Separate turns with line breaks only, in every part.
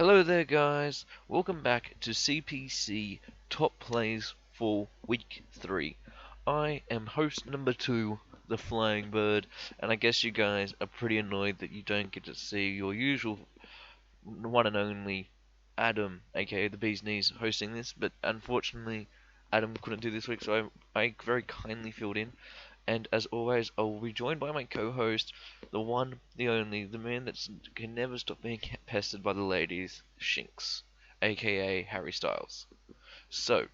Hello there guys, welcome back to CPC Top Plays for Week 3. I am host number 2, the Flying Bird, and I guess you guys are pretty annoyed that you don't get to see your usual one and only Adam, aka the Bee's Knees, hosting this, but unfortunately Adam couldn't do this week, so I very kindly filled in. And as always, I will be joined by my co-host, the one, the only, the man that can never stop being pestered by the ladies, Shinx, aka Harry Styles. So,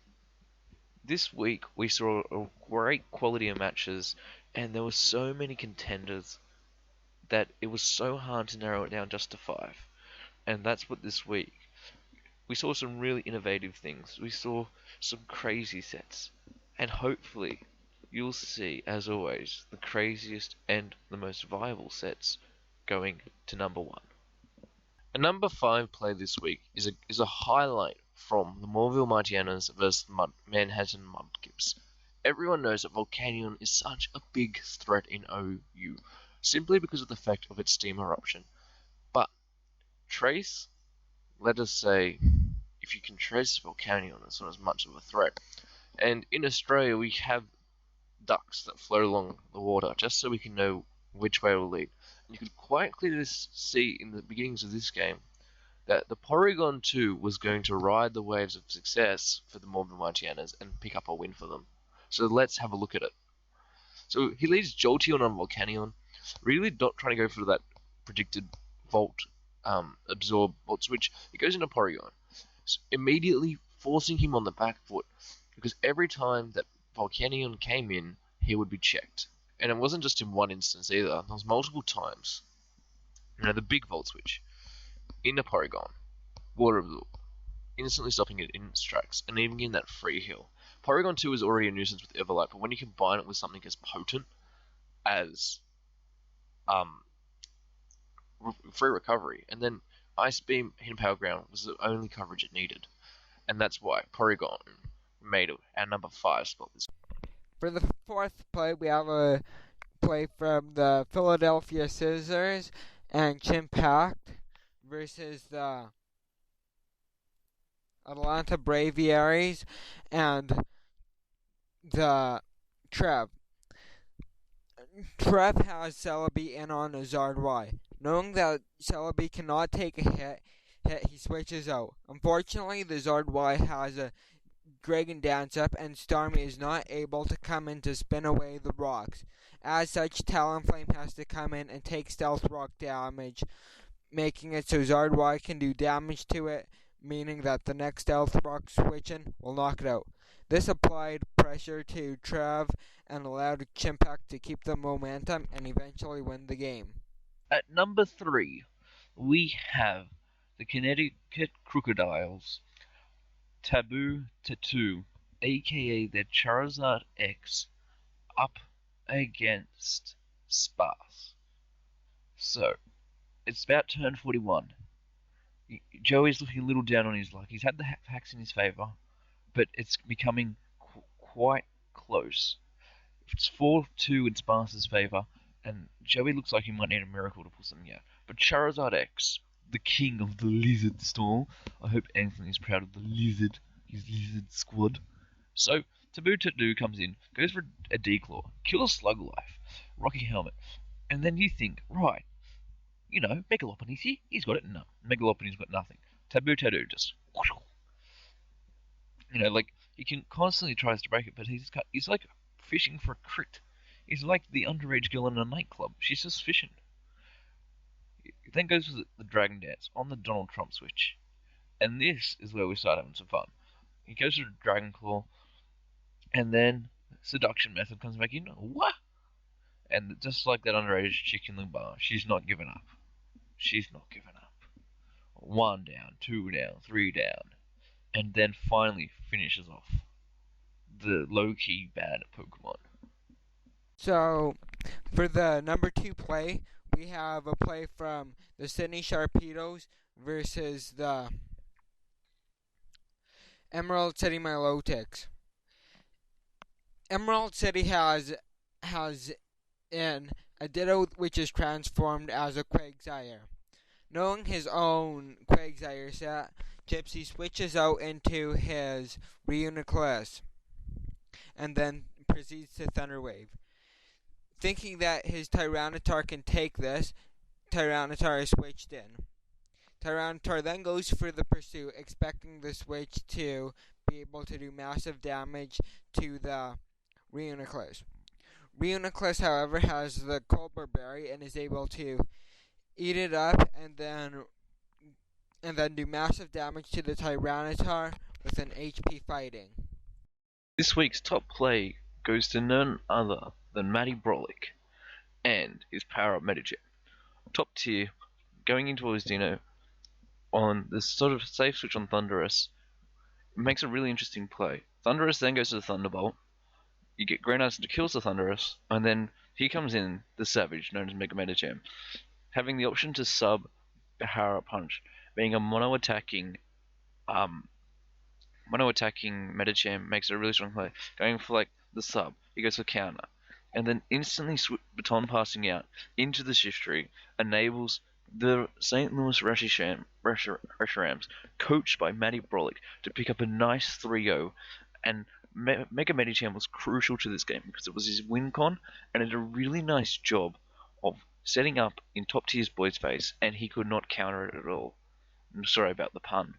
this week we saw a great quality of matches, and there were so many contenders that it was so hard to narrow it down just to 5. And that's what this week. We saw some really innovative things. We saw some crazy sets. And hopefully, you'll see, as always, the craziest and the most viable sets going to number 1. A number 5 play this week is a highlight from the Morville Martianas versus the Manhattan Mudkips. Everyone knows that Volcanion is such a big threat in OU, simply because of the effect of its steam eruption. But Trace, let us say, if you can trace Volcanion, it's not as much of a threat. And in Australia, we have ducks that float along the water, just so we can know which way it will lead. And you could quite clearly see in the beginnings of this game that the Porygon 2 was going to ride the waves of success for the Morville Martianas and pick up a win for them. So let's have a look at it. So he leads Jolteon on Volcanion, really not trying to go for that predicted Volt absorb Volt switch. It goes into Porygon, so immediately forcing him on the back foot, because every time that Volcanion came in, he would be checked. And it wasn't just in one instance either, there was multiple times. The big Volt switch into Porygon, Water Absorb, instantly stopping it in its tracks, and even in that free heal. Porygon 2 is already a nuisance with Everlight, but when you combine it with something as potent as free recovery, and then Ice Beam, Hidden Power Ground was the only coverage it needed. And that's why Porygon made it our number 5 spot this.
For the 4th play, we have a play from the Philadelphia Scissors and Chimpact versus the Atlanta Braviaries and the Trev. Trev has Celebi in on a Zard Y. Knowing that Celebi cannot take a hit, he switches out. Unfortunately, the Zard Y has a Dragon Dance up, and Starmie is not able to come in to spin away the rocks. As such, Talonflame has to come in and take Stealth Rock damage, making it so Zard Y can do damage to it, meaning that the next Stealth Rock switching will knock it out. This applied pressure to Trev and allowed Chimpact to keep the momentum and eventually win the game.
At number 3, we have the Connecticut Crocodiles, Taboo Tattoo, aka their Charizard X, up against Sparse. So, it's about turn 41. Joey's looking a little down on his luck. He's had the hacks in his favour, but it's becoming quite close. It's 4-2 in Sparse's favour, and Joey looks like he might need a miracle to pull something out. But Charizard X, the king of the lizard stall. I hope Anthony's proud of the lizard, his lizard squad. So, Taboo Tattoo comes in, goes for a D-Claw, kills Slug Life, Rocky Helmet, and then you think, right, Megalopody's here, he's got it. No, Megalopody's got nothing. Taboo Tattoo just, he can constantly tries to break it, but he's like fishing for a crit. He's like the underage girl in a nightclub. She's just fishing. He then goes for the Dragon Dance on the Donald Trump switch. And this is where we start having some fun. He goes for the Dragon Claw, and then Seduction Method comes back in. What? And just like that underage chick in the bar, she's not giving up. She's not giving up. 1 down, 2 down, 3 down. And then finally finishes off the low-key bad Pokemon.
So, for the number 2 play, we have a play from the Sydney Sharpedos versus the Emerald City Milotics. Emerald City has in a Ditto which is transformed as a Quagsire. Knowing his own Quagsire set, Gypsy switches out into his Reuniclus and then proceeds to Thunder Wave. Thinking that his Tyranitar can take this, Tyranitar is switched in. Tyranitar then goes for the pursuit, expecting the switch to be able to do massive damage to the Reuniclus. Reuniclus, however, has the Colbur Berry and is able to eat it up and then do massive damage to the Tyranitar with an HP fighting.
This week's top play goes to none other than Matty Brolick and his power-up Medichip. Top tier, going into his Dino on this sort of safe switch on Thunderous, it makes a really interesting play. Thunderous then goes to the Thunderbolt, you get Granites to kills the Thunderous, and then here comes in the Savage, known as Mega Medicham, having the option to sub power-up Punch, being a mono-attacking Medicham makes it a really strong play. Going for like the sub, he goes for counter, and then instantly baton passing out into the shift tree enables the St. Louis Reshiram, coached by Matty Brolick, to pick up a nice 3-0, and Mega Medicham was crucial to this game because it was his win con, and it did a really nice job of setting up in top tier's boy's face, and he could not counter it at all. I'm sorry about the pun.